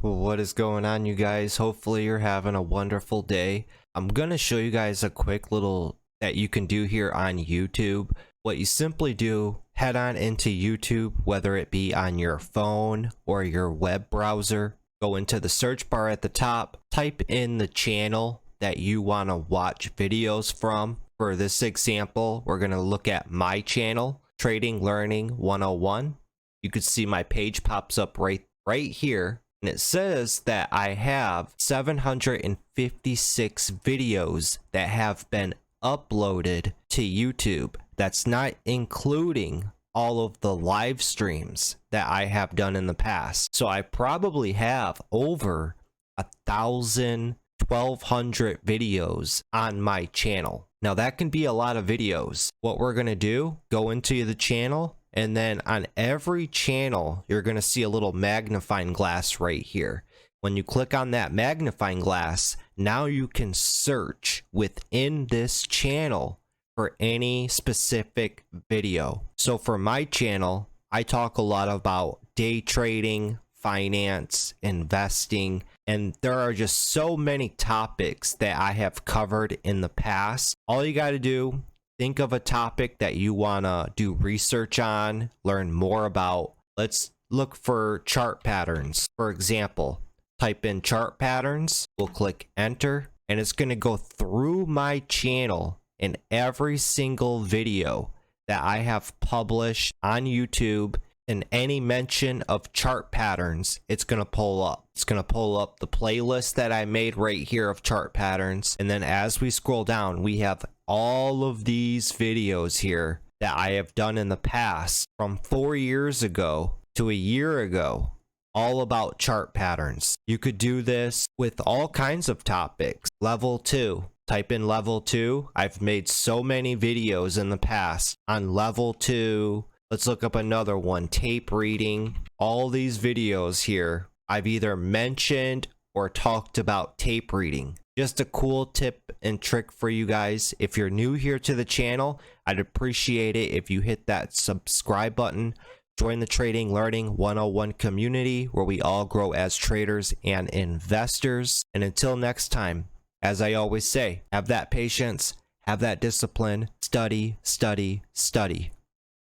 What is going on, you guys? Hopefully you're having a wonderful day. I'm gonna show you guys a quick little that you can do here on YouTube. What you simply do, head on into YouTube, whether it be on your phone or your web browser. Go into the search bar at the top, type in the channel that you want to watch videos from. For this example, we're gonna look at my channel, TradingLearning101. You can see my page pops up right here. And it says that I have 756 videos that have been uploaded to YouTube. That's not including all of the live streams that I have done in the past. So I probably have over 1,200 videos on my channel. Now that can be a lot of videos. What we're gonna do, go into the channel, and then on every channel, you're going to see a little magnifying glass right here. When you click on that magnifying glass, now you can search within this channel for any specific video. So for my channel, I talk a lot about day trading, finance, investing, and there are just so many topics that I have covered in the past. All you got to do, think of a topic that you want to do research on, learn more about. Let's look for chart patterns. For example, type in chart patterns. We'll click enter, and it's going to go through my channel in every single video that I have published on YouTube. And any mention of chart patterns, it's going to pull up. It's going to pull up the playlist that I made right here of chart patterns. And then as we scroll down, we have all of these videos here that I have done in the past from 4 years ago to a year ago, all about chart patterns. You could do this with all kinds of topics. Level 2. Type in level 2. I've made so many videos in the past on level 2. Let's look up another one, tape reading. All these videos here, I've either mentioned or talked about tape reading. Just a cool tip and trick for you guys. If you're new here to the channel, I'd appreciate it if you hit that subscribe button. Join the Trading Learning 101 community where we all grow as traders and investors. And until next time, as I always say, have that patience, have that discipline, study, study, study.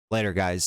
Later, guys.